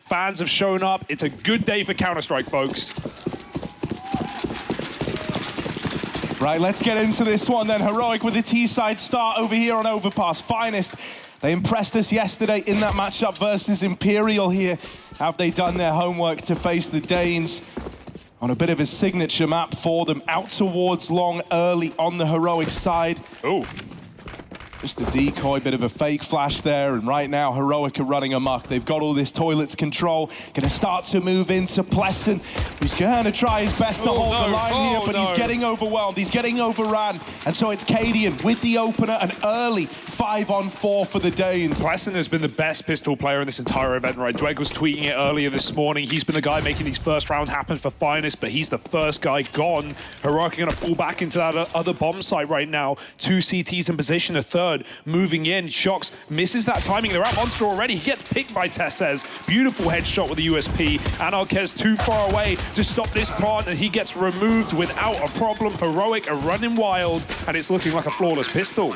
Fans have shown up. It's a good day for Counter-Strike, folks. Right, let's get into this one then. Heroic with the T-side start over here on Overpass. Finest, they impressed us yesterday in that matchup versus Imperial here. Have they done their homework to face the Danes on a bit of a signature map for them? Out towards long early on the Heroic side. Oh. Just a decoy, bit of a fake flash there, and right now Heroic are running amok. They've got all this toilets control, gonna start to move into Plesson, who's gonna try his best to hold the line here, but he's getting overwhelmed, he's getting overran, and so it's Cadian with the opener, an early 5-on-4 for the Danes. Plesson has been the best pistol player in this entire event, right? Dweg was tweeting it earlier this morning. He's been the guy making these first rounds happen for Finest, but he's the first guy gone. Heroic are gonna fall back into that other bomb site right now. 2 CTs in position, a third moving in. Shox misses that timing. They're at Monster already. He gets picked by Tessez. Beautiful headshot with the USP. Anarquez too far away to stop this plant, and he gets removed without a problem. Heroic are running wild, and it's looking like a flawless pistol.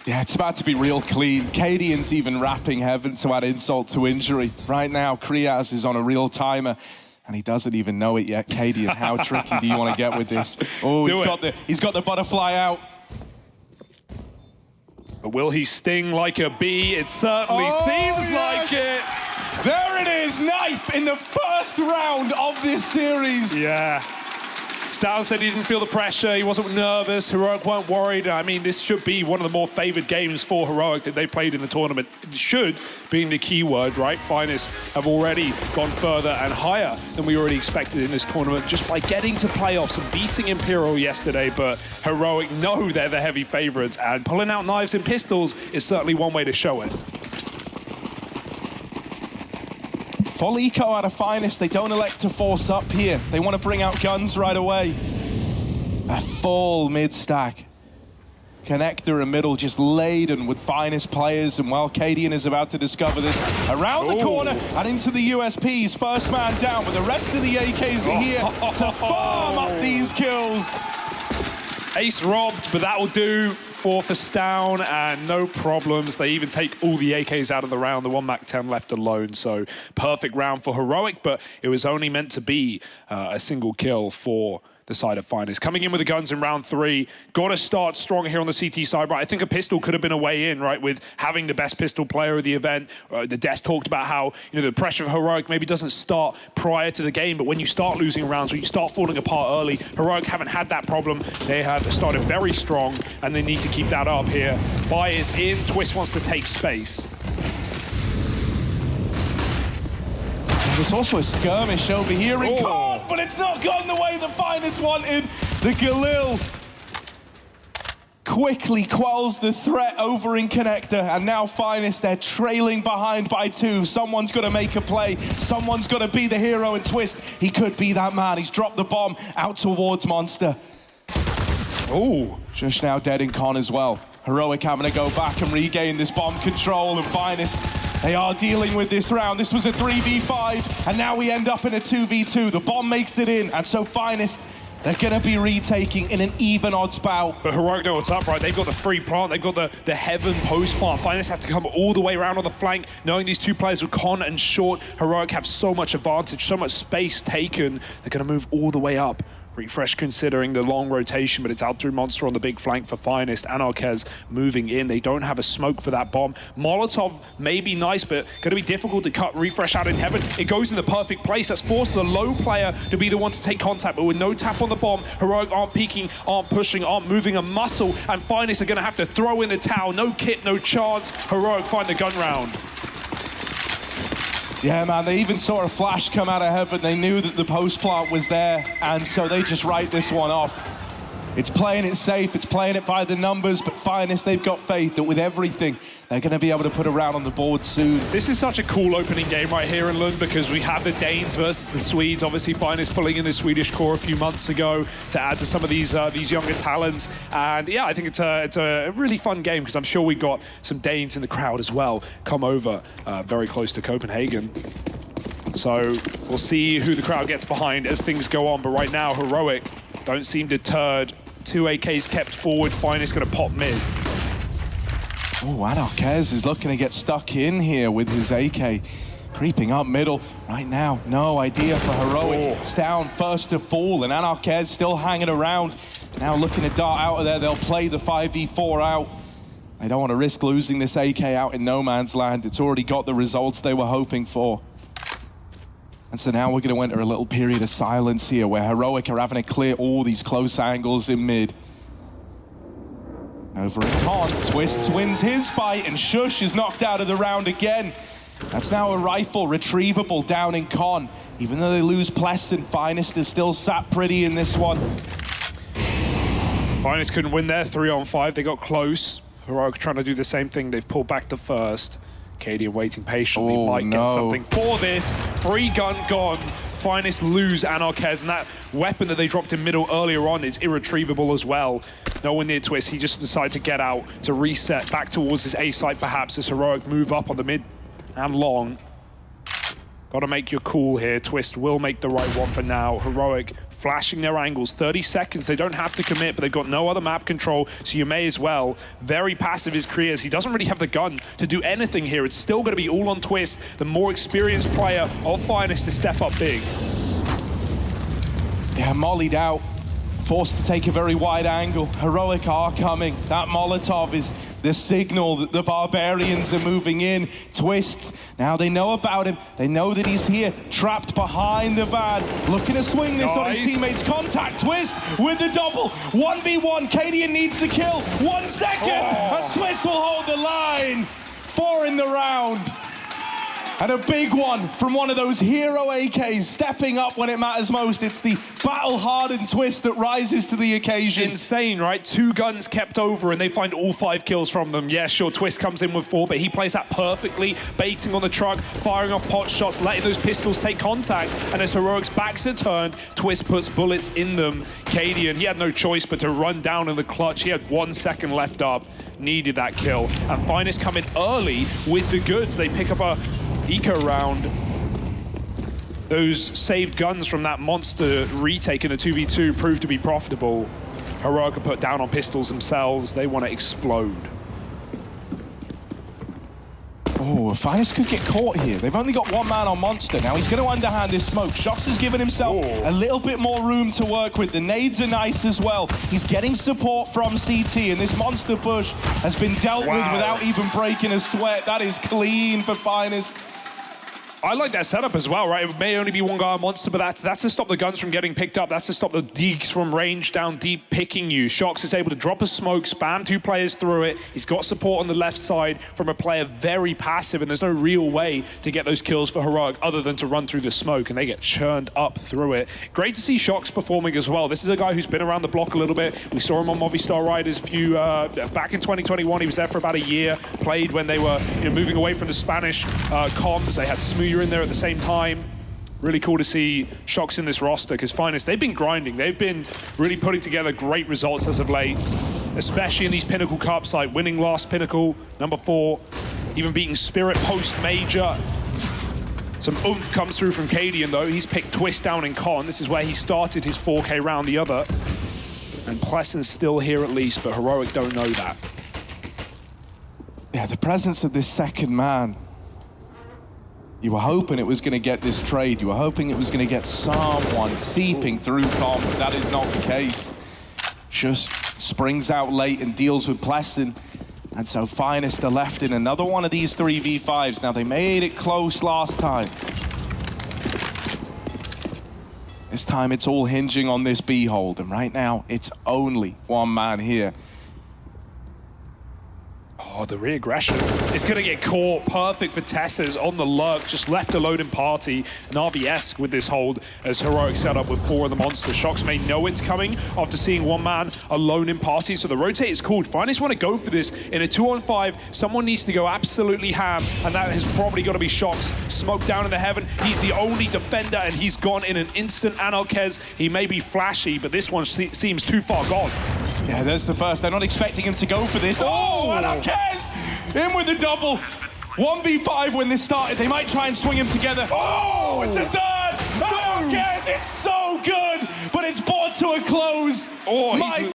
Yeah, it's about to be real clean. Cadian's even rapping Heaven to add insult to injury. Right now, Kriaz is on a real timer, and he doesn't even know it yet. Cadian, how tricky do you want to get with this? Oh, he's got the butterfly out. But will he sting like a bee? It certainly seems like it. There it is, knife in the first round of this series. Yeah. Stal said he didn't feel the pressure, he wasn't nervous, Heroic weren't worried. I mean, this should be one of the more favored games for Heroic that they played in the tournament. Should being the key word, right? Finest have already gone further and higher than we already expected in this tournament just by getting to playoffs and beating Imperial yesterday, but Heroic know they're the heavy favorites, and pulling out knives and pistols is certainly one way to show it. Full eco out of Finest. They don't elect to force up here. They want to bring out guns right away. A full mid-stack. Connector and middle just laden with Finest players, and while Cadian is about to discover this, around the corner and into the USPs. First man down, but the rest of the AKs are here to farm up these kills. Ace robbed, but that will do for Down, and no problems. They even take all the AKs out of the round, the 1 MAC-10 left alone. So perfect round for Heroic, but it was only meant to be a single kill for the side of Finest. Coming in with the guns in round 3, got to start strong here on the CT side, right? I think a pistol could have been a way in, right, with having the best pistol player of the event. The Desk talked about how, you know, the pressure of Heroic maybe doesn't start prior to the game, but when you start losing rounds, when you start falling apart early, Heroic haven't had that problem. They have started very strong, and they need to keep that up here. Fire is in, Twist wants to take space. There's also a skirmish over here in Khan, but it's not gone the way the Finest wanted. The Galil quickly quells the threat over in Connector, and now Finest, they're trailing behind by 2. Someone's got to make a play. Someone's got to be the hero in Twist. He could be that man. He's dropped the bomb out towards Monster. Oh, Just now dead in Con as well. Heroic having to go back and regain this bomb control, and Finest, they are dealing with this round. This was a 3v5, and now we end up in a 2v2. The bomb makes it in, and so Finest, they're going to be retaking in an even odds bout. But Heroic know what's up, right? They've got the free plant, they've got the Heaven post plant. Finest have to come all the way around on the flank, knowing these two players with Con and Short. Heroic have so much advantage, so much space taken. They're going to move all the way up. Refresh considering the long rotation, but it's out through Monster on the big flank for Finest. Anarquez moving in. They don't have a smoke for that bomb. Molotov may be nice, but going to be difficult to cut Refresh out in Heaven. It goes in the perfect place. That's forced the low player to be the one to take contact, but with no tap on the bomb, Heroic aren't peeking, aren't pushing, aren't moving a muscle, and Finest are going to have to throw in the towel. No kit, no chance. Heroic find the gun round. Yeah, man, they even saw a flash come out of Heaven. They knew that the post plant was there, and so they just write this one off. It's playing it safe, it's playing it by the numbers, but Finest, they've got faith that with everything, they're going to be able to put a round on the board soon. This is such a cool opening game right here in Lund, because we have the Danes versus the Swedes. Obviously, Finest pulling in the Swedish core a few months ago to add to some of these younger talents. And yeah, I think it's a really fun game, because I'm sure we got some Danes in the crowd as well come over very close to Copenhagen. So we'll see who the crowd gets behind as things go on. But right now, Heroic don't seem deterred. 2 AKs kept forward. Finest going to pop mid. Oh, Anarquez is looking to get stuck in here with his AK. Creeping up middle right now. No idea for Heroic. It's down first to fall, and Anarchez still hanging around. Now looking to dart out of there. They'll play the 5v4 out. They don't want to risk losing this AK out in no man's land. It's already got the results they were hoping for. And so now we're going to enter a little period of silence here where Heroic are having to clear all these close angles in mid. Over at Con, Twists wins his fight, and Shush is knocked out of the round again. That's now a rifle retrievable down in Con. Even though they lose Pleston, Finest is still sat pretty in this one. Finest couldn't win their 3-on-5. They got close. Heroic trying to do the same thing. They've pulled back the first. Cadian waiting patiently. Might get something for this. Free gun gone. Finest lose Anarchez, and that weapon that they dropped in middle earlier on is irretrievable as well. No one near Twist. He just decided to get out to reset back towards his A site perhaps as Heroic move up on the mid and long. Got to make your call here. Twist will make the right one for now. Heroic flashing their angles. 30 seconds. They don't have to commit, but they've got no other map control, so you may as well. Very passive is Krias. He doesn't really have the gun to do anything here. It's still going to be all on Twist, the more experienced player of Finest, to step up big. Yeah, mollied out. Forced to take a very wide angle. Heroic are coming. That Molotov is the signal that the Barbarians are moving in. Twist, now they know about him. They know that he's here, trapped behind the van. Looking to swing this on his teammates. Contact, Twist with the double. 1v1, Cadian needs the kill. 1 second, and Twist will hold the line. 4 in the round. And a big one from one of those hero AKs, stepping up when it matters most. It's the battle-hardened Twist that rises to the occasion. Insane, right? 2 guns kept over, and they find all 5 kills from them. Yeah, sure, Twist comes in with 4, but he plays that perfectly, baiting on the truck, firing off pot shots, letting those pistols take contact. And as Heroic's backs are turned, Twist puts bullets in them. Cadian, he had no choice but to run down in the clutch. He had 1 second left up, needed that kill. And Finest come in early with the goods. They pick up a eco round. Those saved guns from that monster retake in the 2v2 proved to be profitable. Heroic are put down on pistols themselves. They want to explode. Oh, Finest could get caught here. They've only got 1 man on Monster. Now he's going to underhand this smoke. Shox has given himself a little bit more room to work with. The nades are nice as well. He's getting support from CT, and this Monster push has been dealt with without even breaking a sweat. That is clean for Finest. I like that setup as well, right? It may only be 1 guy on Monster, but that's to stop the guns from getting picked up. That's to stop the deeks from range down deep picking you. Shox is able to drop a smoke, spam 2 players through it. He's got support on the left side from a player very passive, and there's no real way to get those kills for Heroic other than to run through the smoke, and they get churned up through it. Great to see Shox performing as well. This is a guy who's been around the block a little bit. We saw him on Movistar Riders back in 2021. He was there for about a year, played when they were moving away from the Spanish comms. They had Smooyer in there at the same time. Really cool to see Shox in this roster, because Finest, they've been grinding. They've been really putting together great results as of late, especially in these Pinnacle Cups, like winning last Pinnacle, number 4, even beating Spirit post-major. Some oomph comes through from Cadian, though. He's picked Twist down in Con. This is where he started his 4K round, the other. And Plesson's still here at least, but Heroic don't know that. Yeah, the presence of this second man. You were hoping it was going to get this trade. You were hoping it was going to get someone seeping through Con, but that is not the case. Just springs out late and deals with Pleston. And so Finest are left in another one of these 3v5s. Now, they made it close last time. This time, it's all hinging on this B-hold. And right now, it's only 1 man here. Oh, the re-aggression. It's going to get caught. Perfect for Tessers on the lurk, just left alone in party. Na'Vi-esque with this hold as Heroic set up with 4 of the monsters. Shox may know it's coming after seeing 1 man alone in party, so the rotate is called. Finest want to go for this in a 2-on-5. Someone needs to go absolutely ham, and that has probably got to be Shox. Smoke down in the heaven. He's the only defender, and he's gone in an instant. Anarchez, he may be flashy, but this one seems too far gone. Yeah, there's the first. They're not expecting him to go for this. Oh, Anarchez! In with the double. 1v5 when this started. They might try and swing him together. Oh, it's a third! Anarchez, it's so good, but it's brought to a close. Oh, My